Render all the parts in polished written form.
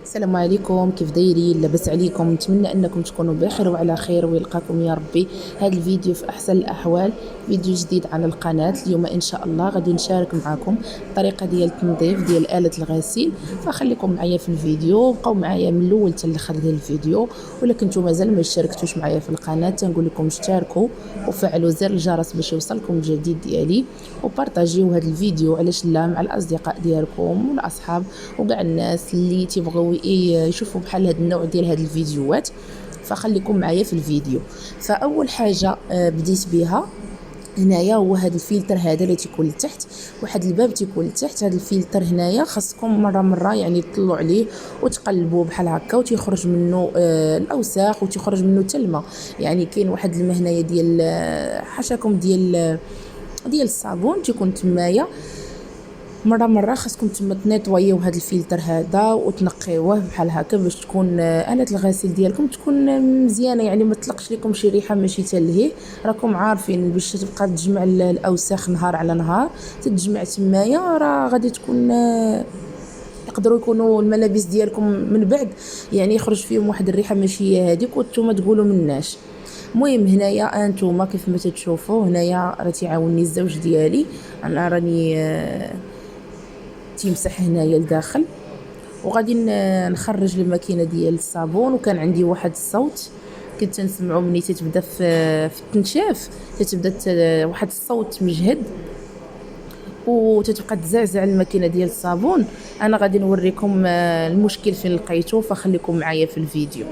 السلام عليكم، كيف دايرين؟ لاباس عليكم؟ نتمنى انكم تكونوا بخير وعلى خير ويلقاكم يا ربي هذا الفيديو في احسن الاحوال. فيديو جديد على القناه. اليوم ان شاء الله غادي نشارك معكم الطريقه ديال التنظيف ديال آلة الغسيل، فخليكم معايا في الفيديو، بقاو معايا من الاول حتى الاخر ديال الفيديو. ولا كنتو مازال ما اشتركتوش معايا في القناه تنقول لكم اشتركوا وفعلوا زر الجرس باش يوصلكم الجديد ديالي، وبارطاجيو هذا الفيديو علاش لا مع الاصدقاء ديالكم والاصحاب وكاع الناس اللي تيبغيو يشوفوا بحال هذا النوع ديال هذه الفيديوهات. فخليكم معايا في الفيديو. فاول حاجه بديت بها هنايا هو هذا الفلتر هذا اللي تيكون لتحت، واحد الباب تيكون لتحت. هذا الفلتر هنايا خاصكم مره يعني تطلعوا عليه وتقلبوه بحال هكا، وتيخرج منه الاوساخ وتيخرج منه حتى الماء. يعني كاين واحد الماء هنايا ديال حاشاكم ديال الصابون تيكون تمايا. مره خاصكم تما تنيطويو هذا الفلتر هذا وتنقيوه بحال هكا باش تكون آلة الغسيل ديالكم تكون مزيانه، يعني ما تطلقش لكم شي ريحه ماشي تلهيه. راكم عارفين باش تبقى تجمع الاوساخ نهار على نهار تتجمع تمايا، راه غادي تكون يقدروا يكونوا الملابس ديالكم من بعد يعني يخرج فيهم واحد الريحه ماشي هذيك وانتم تقولوا مناش. المهم هنايا انتم كيف ما تشوفوا هنايا راه تيعاونني الزوج ديالي، انا راني تيمسح هنايا لداخل، وغادي نخرج الماكينه ديال الصابون. وكان عندي واحد الصوت كنت نسمعو ملي تتبدا في التنشاف، تتبدا واحد الصوت مجهد وتتبقى تزعزع الماكينه ديال الصابون. انا غادي نوريكم المشكل فين لقيته، فخليكم معايا في الفيديو.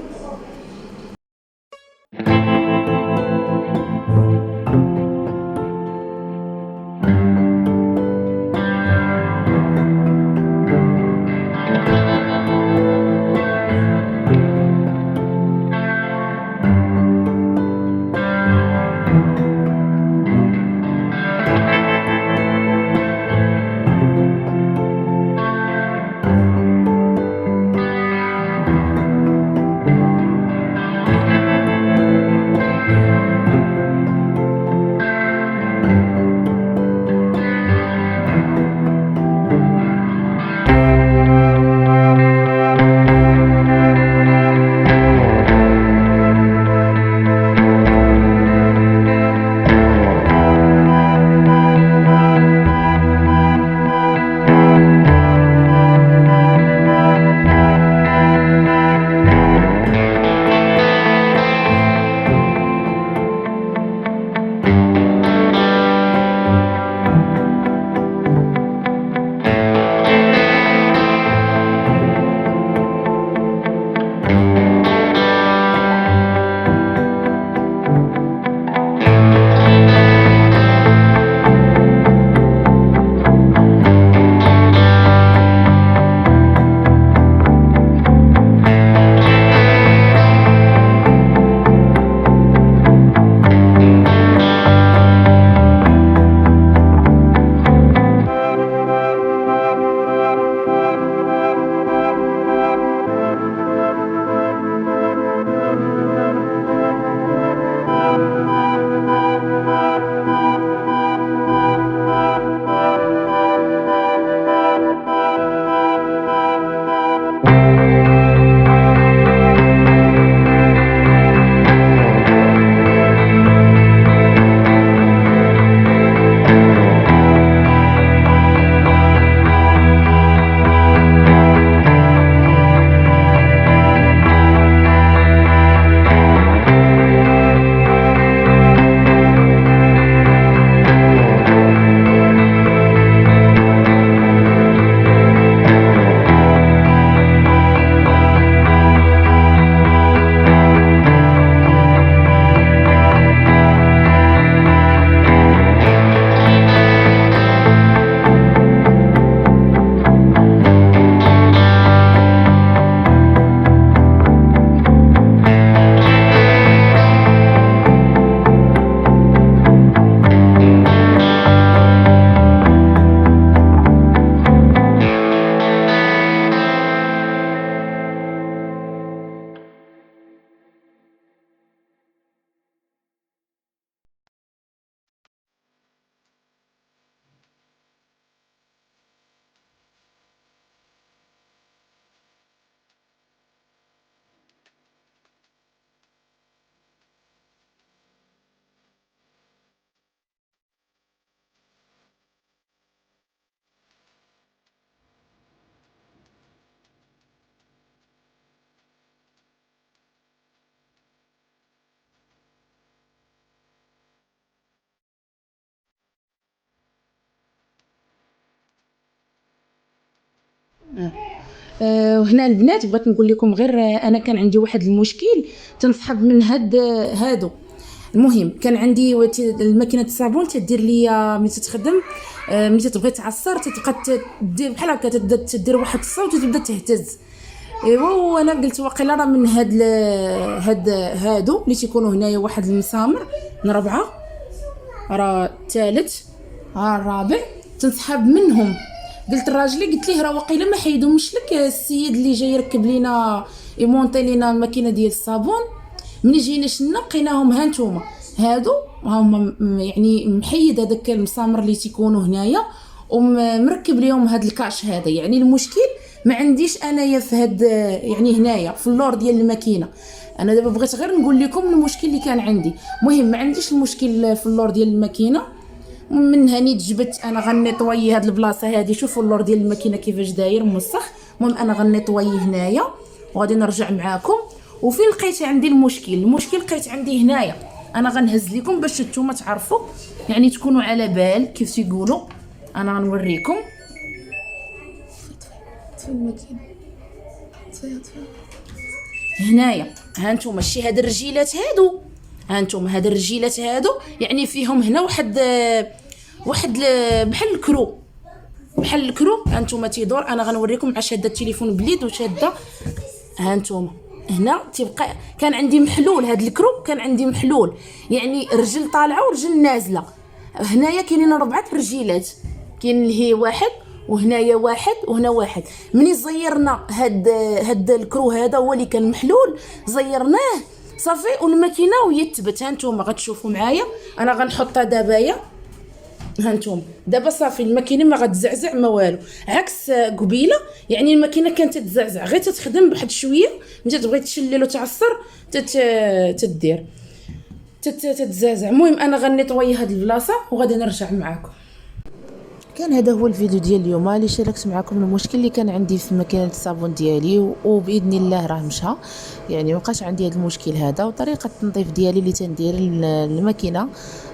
وهنا البنات بغيت نقول لكم غير انا كان عندي واحد المشكل تنسحب من هادو. المهم كان عندي الماكينه الصابون تدير ليا ملي تتخدم، ملي تبغي تعصر تتبقى تدير بحال هكا، تدير واحد الصوت وتبدا تهتز. ايوا وانا قلت واقيلا راه من هادو اللي تيكونوا هنايا واحد المسامر من 4 راه الثالث الرابع تنسحب منهم. قلت لراجلي قلت ليه راه واقيلا ما حيدهمش لك السيد اللي جاي يركب لينا يمونطي لينا الماكينه ديال الصابون. ملي جينا شنا لقيناهم ها نتوما هادو هما يعني محيد هذاك المسامر اللي تيكونوا هنايا ومركب ليهم هاد الكاش هذا. يعني المشكل ما عنديش انايا في هاد يعني هنايا في اللور ديال الماكينه. انا دابا بغيت غير نقول لكم المشكل اللي كان عندي. المهم ما عنديش المشكل في اللور ديال الماكينه. من هني جبت انا غنيطوي هاد البلاصه هادي. شوفوا اللور ديال الماكينه كيفاش داير موسخ. المهم انا غنيطوي هنايا وغادي نرجع معاكم. وفين لقيت عندي المشكل لقيت عندي هنايا. انا غنهز لكم باش نتوما تعرفوا يعني تكونوا على بال كيف تيقولوا. انا غنوريكم الماكينه هنايا. ها نتوما شتي هاد الرجيلات هادو، ها نتوما هاد الرجيلات هادو يعني فيهم هنا واحد بحال الكرو. ها نتوما تيدور. انا غنوريكم مع شاده التليفون بليد وشاده. ها نتوما هنا تيبقى كان عندي محلول هاد الكرو، كان عندي محلول يعني رجل طالعه ورجل نازله. هنايا كاينين 4 رجيلات، كاين اللي هي واحد وهنايا واحد وهنا واحد. مني زيرنا هاد الكرو هذا هو اللي كان محلول زيرناه صافي والماكينه ويتبت. ها نتوما غتشوفوا معايا. انا غنحطها دابايا. ها نتوما دابا صافي الماكينه ما غتزعزع ما والو. عكس قبيله يعني الماكينه كانت تتزعزع غير تتخدم بواحد شويه. ملي تبغي تشلل وتعصر تدير تتزعزع. المهم انا غنيطوي هاد البلاصه وغادي نرجع معاكم. كان هذا هو الفيديو ديال اليوم اللي شاركت معكم المشكل اللي كان عندي في ماكينه الصابون ديالي، وباذن الله راه مشى. يعني مابقاش عندي هذا المشكل هذا وطريقه التنظيف ديالي اللي تندير الماكينه.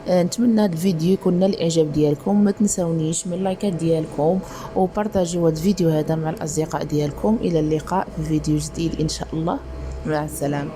نتمنى هذا الفيديو يكون نال الاعجاب ديالكم. ما تنساونيش من اللايكات ديالكم وبارطاجيو هذا الفيديو هذا مع الاصدقاء ديالكم. الى اللقاء في فيديو جديد ان شاء الله. مع السلامه.